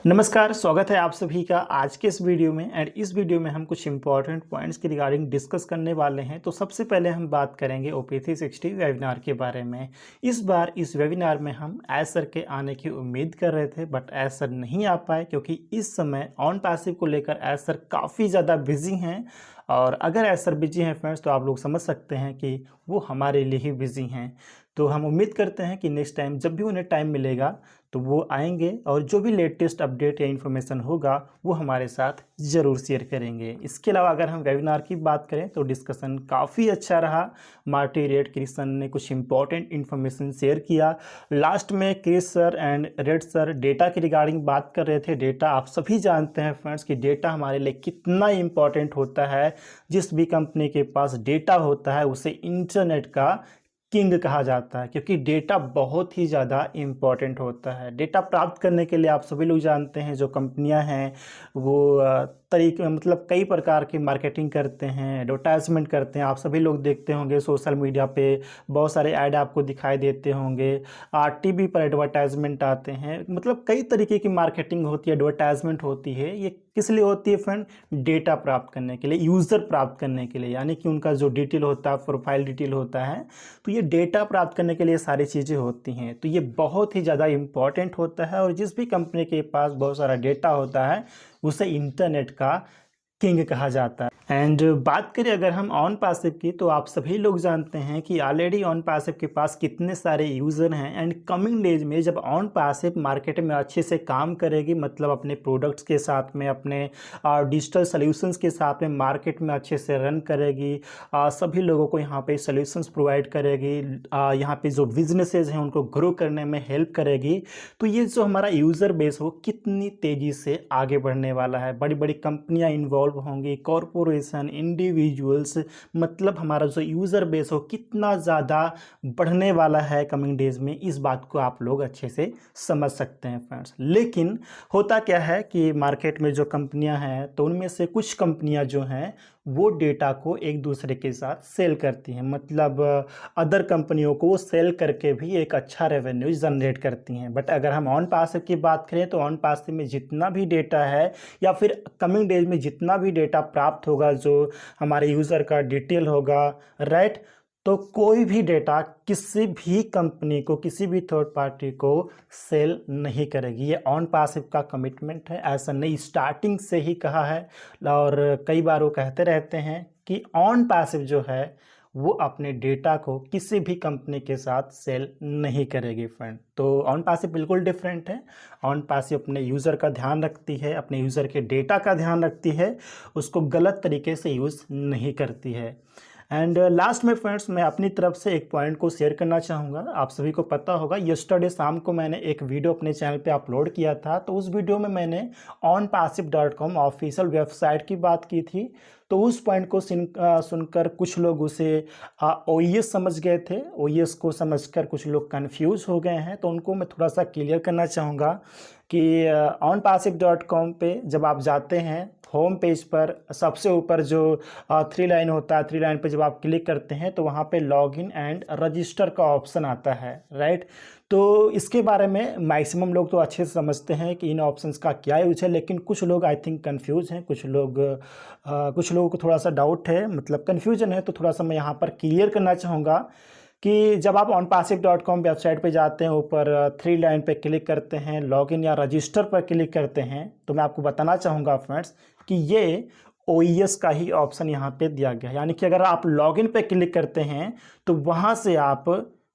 नमस्कार, स्वागत है आप सभी का आज के इस वीडियो में। एंड इस वीडियो में हम कुछ इंपॉर्टेंट पॉइंट्स के रिगार्डिंग डिस्कस करने वाले हैं। तो सबसे पहले हम बात करेंगे OP360 वेबिनार के बारे में। इस बार इस वेबिनार में हम एस सर के आने की उम्मीद कर रहे थे, बट एस सर नहीं आ पाए क्योंकि इस समय ऑन पैसिव को लेकर एस सर काफ़ी ज़्यादा बिजी हैं। और अगर एस सर बिजी हैं फ्रेंड्स, तो आप लोग समझ सकते हैं कि वो हमारे लिए ही बिजी हैं। तो हम उम्मीद करते हैं कि नेक्स्ट टाइम जब भी उन्हें टाइम मिलेगा तो वो आएंगे और जो भी लेटेस्ट अपडेट या इन्फॉर्मेशन होगा वो हमारे साथ ज़रूर शेयर करेंगे। इसके अलावा अगर हम वेबिनार की बात करें तो डिस्कशन काफ़ी अच्छा रहा। मार्टी रेड क्रिशन ने कुछ इंपॉर्टेंट इन्फॉर्मेशन शेयर किया। लास्ट में क्रिस सर एंड रेड सर डेटा के रिगार्डिंग बात कर रहे थे। डेटा आप सभी जानते हैं फ्रेंड्स कि डेटा हमारे लिए कितना इंपॉर्टेंट होता है। जिस भी कंपनी के पास डेटा होता है उसे इंटरनेट का किंग कहा जाता है, क्योंकि डेटा बहुत ही ज़्यादा इम्पॉर्टेंट होता है। डेटा प्राप्त करने के लिए आप सभी लोग जानते हैं जो कंपनियां हैं वो तरीके मतलब कई प्रकार की मार्केटिंग करते हैं, एडवर्टाइजमेंट करते हैं। आप सभी लोग देखते होंगे सोशल मीडिया पे बहुत सारे ऐड आपको दिखाई देते होंगे। टीवी पर एडवर्टाइजमेंट आते हैं। मतलब कई तरीके की मार्केटिंग होती है, एडवर्टाइजमेंट होती है। ये किस लिए होती है फ्रेंड? डेटा प्राप्त करने के लिए, यूज़र प्राप्त करने के लिए, यानी कि उनका जो डिटेल होता है, प्रोफाइल डिटेल होता है। तो ये डेटा प्राप्त करने के लिए सारी चीज़ें होती हैं। तो ये बहुत ही ज़्यादा इम्पॉर्टेंट होता है और जिस भी कंपनी के पास बहुत सारा डेटा होता है उसे इंटरनेट का किंग कहा जाता है। एंड बात करें अगर हम ऑन पैसिव की, तो आप सभी लोग जानते हैं कि ऑलरेडी ऑन पैसिव के पास कितने सारे यूज़र हैं। एंड कमिंग डेज में जब ऑन पैसिव मार्केट में अच्छे से काम करेगी, मतलब अपने प्रोडक्ट्स के साथ में, अपने डिजिटल सॉल्यूशंस के साथ में मार्केट में अच्छे से रन करेगी, सभी लोगों को यहाँ पे सॉल्यूशंस प्रोवाइड करेगी, यहाँ पे जो बिजनेसेस हैं उनको ग्रो करने में हेल्प करेगी, तो ये जो हमारा यूज़र बेस हो कितनी तेज़ी से आगे बढ़ने वाला है। बड़ी बड़ी कंपनियाँ इन्वॉल्व होंगी, कॉरपोरेशन, इंडिविजुअल्स, मतलब हमारा जो यूज़र बेस हो कितना ज़्यादा बढ़ने वाला है कमिंग डेज में। इस बात को आप लोग अच्छे से समझ सकते हैं फ्रेंड्स। लेकिन होता क्या है कि मार्केट में जो कंपनियां हैं तो उनमें से कुछ कंपनियां जो हैं वो डेटा को एक दूसरे के साथ सेल करती हैं, मतलब अदर कंपनियों को वो सेल करके भी एक अच्छा रेवेन्यू जनरेट करती हैं। बट अगर हम ऑन पैसिव की बात करें तो ऑन पैसिव में जितना भी डेटा है या फिर कमिंग डेज में जितना भी डेटा प्राप्त होगा, जो हमारे यूज़र का डिटेल होगा, राइट, तो कोई भी डेटा किसी भी कंपनी को, किसी भी थर्ड पार्टी को सेल नहीं करेगी। ये ऑन पैसिव का कमिटमेंट है। ऐसा नहीं, स्टार्टिंग से ही कहा है और कई बार वो कहते रहते हैं कि ऑन पैसिव जो है वो अपने डेटा को किसी भी कंपनी के साथ सेल नहीं करेगी फ्रेंड। तो ऑन पैसिव बिल्कुल डिफरेंट है। ऑन पैसिव अपने यूज़र का ध्यान रखती है, अपने यूज़र के डेटा का ध्यान रखती है, उसको गलत तरीके से यूज़ नहीं करती है। एंड लास्ट में फ्रेंड्स मैं अपनी तरफ से एक पॉइंट को शेयर करना चाहूँगा। आप सभी को पता होगा यस्टरडे शाम को मैंने एक वीडियो अपने चैनल पे अपलोड किया था। तो उस वीडियो में मैंने onpassive.com ऑफिशियल वेबसाइट की बात की थी। तो उस पॉइंट को सुनकर कुछ लोग उसे OES समझ गए थे। OES को समझकर कुछ लोग कंफ्यूज हो गए हैं। तो उनको मैं थोड़ा सा क्लियर करना चाहूँगा कि onpassive.com पे जब आप जाते हैं, होम पेज पर सबसे ऊपर जो 3 लाइन होता है, 3 लाइन पे जब आप क्लिक करते हैं तो वहाँ पे लॉगिन एंड रजिस्टर का ऑप्शन आता है, राइट। तो इसके बारे में मैक्सिमम लोग तो अच्छे से समझते हैं कि इन ऑप्शंस का क्या यूज है, लेकिन कुछ लोग आई थिंक कंफ्यूज हैं। कुछ लोगों को थोड़ा सा डाउट है, मतलब कन्फ्यूजन है। तो थोड़ा सा मैं यहाँ पर क्लियर करना चाहूँगा कि जब आप onpassive.com वेबसाइट पे जाते हैं, ऊपर 3 लाइन पे क्लिक करते हैं, लॉगिन या रजिस्टर पर क्लिक करते हैं, तो मैं आपको बताना चाहूँगा फ्रेंड्स कि ये OES का ही ऑप्शन यहाँ पे दिया गया है। यानी कि अगर आप लॉगिन पे क्लिक करते हैं तो वहाँ से आप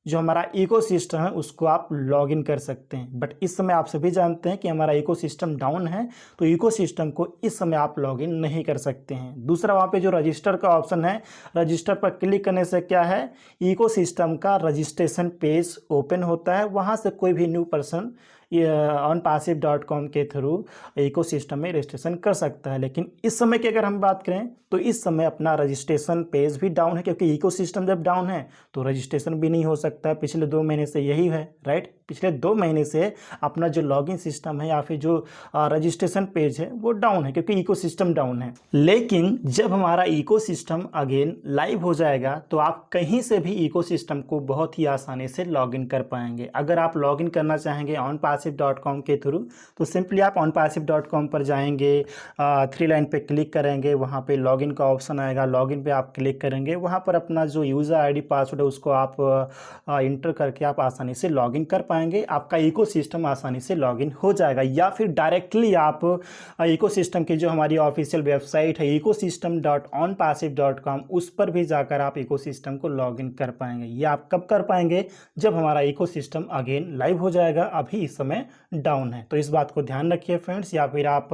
जो हमारा इकोसिस्टम है उसको आप लॉगिन कर सकते हैं। बट इस समय आप सभी जानते हैं कि हमारा इकोसिस्टम डाउन है, तो इकोसिस्टम को इस समय आप लॉगिन नहीं कर सकते हैं। दूसरा वहाँ पे जो रजिस्टर का ऑप्शन है, रजिस्टर पर क्लिक करने से क्या है, इकोसिस्टम का रजिस्ट्रेशन पेज ओपन होता है। वहाँ से कोई भी न्यू पर्सन onpassive.com के थ्रू इकोसिस्टम में रजिस्ट्रेशन कर सकता है। लेकिन इस समय की अगर हम बात करें तो इस समय अपना रजिस्ट्रेशन पेज भी डाउन है, क्योंकि इकोसिस्टम जब डाउन है तो रजिस्ट्रेशन भी नहीं हो सकता है। पिछले 2 महीने से यही है, राइट। पिछले 2 महीने से अपना जो लॉगिन सिस्टम है या फिर जो रजिस्ट्रेशन पेज है वो डाउन है, क्योंकि इकोसिस्टम डाउन है। लेकिन जब हमारा इकोसिस्टम अगेन लाइव हो जाएगा तो आप कहीं से भी इकोसिस्टम को बहुत ही आसानी से लॉगिन कर पाएंगे। अगर आप लॉगिन करना चाहेंगे onpassive onpassive.com के थ्रू। तो सिंपली आप onpassive.com पर जाएंगे, 3 लाइन पे क्लिक करेंगे, वहाँ पे लॉगिन का ऑप्शन आएगा, लॉगिन पे आप क्लिक करेंगे, वहाँ पर अपना जो यूज़र आईडी पासवर्ड है उसको आप इंटर करके आप आसानी से लॉगिन कर पाएंगे। आपका इकोसिस्टम आसानी से लॉगिन हो जाएगा। या फिर डायरेक्टली आप इकोसिस्टम की जो हमारी ऑफिशियल वेबसाइट है ecosystem.onpassive.com उस पर भी जाकर आप इकोसिस्टम को लॉगिन कर पाएंगे। ये आप कब कर पाएंगे? जब हमारा इकोसिस्टम अगेन लाइव हो जाएगा। अभी इस समय डाउन है, तो इस बात को ध्यान रखिए फ्रेंड्स। या फिर आप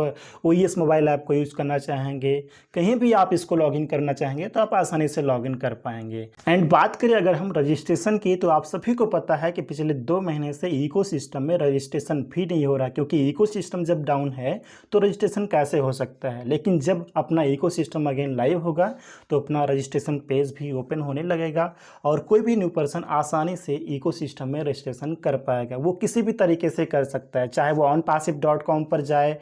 OES मोबाइल ऐप को यूज़ करना चाहेंगे, कहीं भी आप इसको लॉगिन करना चाहेंगे तो आप आसानी से लॉगिन कर पाएंगे। एंड बात करें अगर हम रजिस्ट्रेशन की, तो आप सभी को पता है कि पिछले 2 महीने से इकोसिस्टम में रजिस्ट्रेशन भी नहीं हो रहा, क्योंकि इकोसिस्टम जब डाउन है तो रजिस्ट्रेशन कैसे हो सकता है। लेकिन जब अपना इकोसिस्टम अगेन लाइव होगा तो अपना रजिस्ट्रेशन पेज भी ओपन होने लगेगा और कोई भी न्यू पर्सन आसानी से इकोसिस्टम में रजिस्ट्रेशन कर पाएगा। वो किसी भी तरीके से कर सकता है, चाहे वो onpassive.com पर जाए,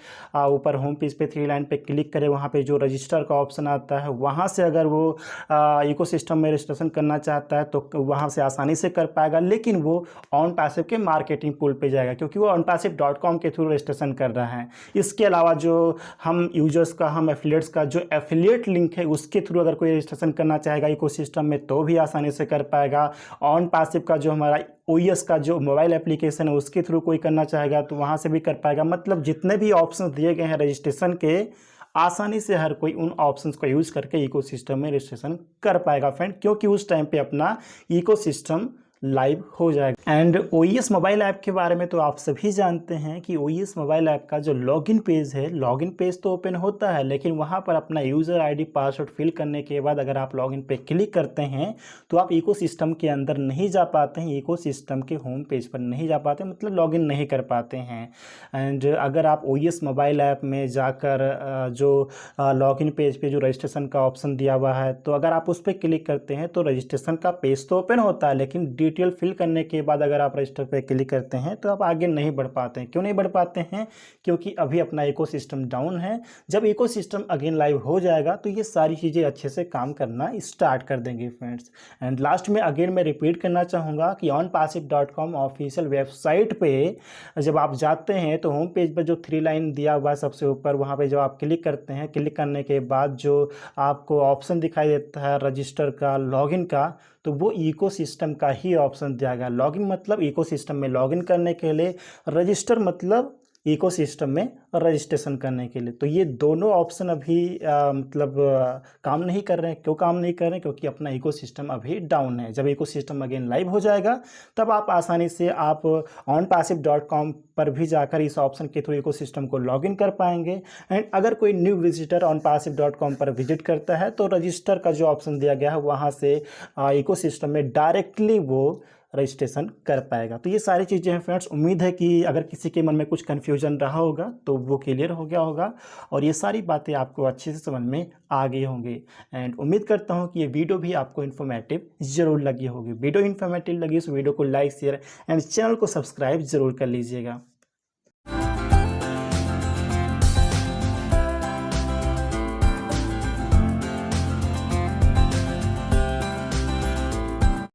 ऊपर होम पेज पे 3 लाइन पे क्लिक करे, वहाँ पे जो रजिस्टर का ऑप्शन आता है वहाँ से अगर वो इकोसिस्टम में रजिस्ट्रेशन करना चाहता है तो वहाँ से आसानी से कर पाएगा। लेकिन वो onpassive के मार्केटिंग पूल पे जाएगा, क्योंकि वो onpassive.com के थ्रू रजिस्ट्रेशन कर रहा है। इसके अलावा जो हम यूजर्स का, हम एफिलिएट्स का जो एफिलिएट लिंक है उसके थ्रू अगर कोई रजिस्ट्रेशन करना चाहेगा इकोसिस्टम में तो भी आसानी से कर पाएगा। onpassive का जो हमारा OES का जो मोबाइल एप्लीकेशन है उसके थ्रू कोई करना चाहेगा तो वहाँ से भी कर पाएगा। मतलब जितने भी ऑप्शंस दिए गए हैं रजिस्ट्रेशन के, आसानी से हर कोई उन ऑप्शंस को यूज़ करके इकोसिस्टम में रजिस्ट्रेशन कर पाएगा फ्रेंड, क्योंकि उस टाइम पे अपना इकोसिस्टम लाइव हो जाएगा। एंड OES मोबाइल ऐप के बारे में तो आप सभी जानते हैं कि OES मोबाइल ऐप का जो लॉगिन पेज है, लॉगिन पेज तो ओपन होता है, लेकिन वहाँ पर अपना यूज़र आईडी पासवर्ड फिल करने के बाद अगर आप लॉगिन पे क्लिक करते हैं तो आप इकोसिस्टम के अंदर नहीं जा पाते हैं, इकोसिस्टम के होम पेज पर नहीं जा पाते, मतलब लॉगिन नहीं कर पाते हैं। एंड अगर आप OES मोबाइल ऐप में जाकर जो लॉगिन पेज पे जो रजिस्ट्रेशन का ऑप्शन दिया हुआ है, तो अगर आप उस पर क्लिक करते हैं तो रजिस्ट्रेशन का पेज तो ओपन होता है, लेकिन डिटेल फिल करने के बाद अगर आप रजिस्टर पे क्लिक करते हैं तो आप आगे नहीं बढ़ पाते हैं। क्यों नहीं बढ़ पाते हैं? क्योंकि अभी अपना इकोसिस्टम डाउन है। जब इकोसिस्टम अगेन लाइव हो जाएगा तो ये सारी चीज़ें अच्छे से काम करना स्टार्ट कर देंगे फ्रेंड्स। एंड लास्ट में अगेन मैं रिपीट करना चाहूँगा कि onpassive.com ऑफिशियल वेबसाइट पे जब आप जाते हैं तो होम पेज पर जो 3 लाइन दिया हुआ है सबसे ऊपर, वहाँ पर जब आप क्लिक करते हैं, क्लिक करने के बाद जो आपको ऑप्शन दिखाई देता है रजिस्टर का, लॉगिन का, तो वो इकोसिस्टम का ही ऑप्शन दिया गया। लॉगिन मतलब इकोसिस्टम में लॉगिन करने के लिए, रजिस्टर मतलब इकोसिस्टम में रजिस्ट्रेशन करने के लिए। तो ये दोनों ऑप्शन अभी काम नहीं कर रहे हैं। क्यों काम नहीं कर रहे हैं? क्योंकि अपना इकोसिस्टम अभी डाउन है। जब इकोसिस्टम अगेन लाइव हो जाएगा तब आप आसानी से आप onpassive.com पर भी जाकर इस ऑप्शन के थ्रू इकोसिस्टम को लॉगिन कर पाएंगे। एंड अगर कोई न्यू विजिटर onpassive.com पर विजिट करता है तो रजिस्टर का जो ऑप्शन दिया गया है वहाँ से इकोसिस्टम में डायरेक्टली वो रजिस्ट्रेशन कर पाएगा। तो ये सारी चीज़ें हैं फ्रेंड्स। उम्मीद है कि अगर किसी के मन में कुछ कन्फ्यूजन रहा होगा तो वो क्लियर हो गया होगा और ये सारी बातें आपको अच्छे से समझ में आ गई होंगी। एंड उम्मीद करता हूँ कि ये वीडियो भी आपको इन्फॉर्मेटिव ज़रूर लगी होगी। वीडियो इन्फॉर्मेटिव लगी इस वीडियो को लाइक, शेयर एंड चैनल को सब्सक्राइब ज़रूर कर लीजिएगा।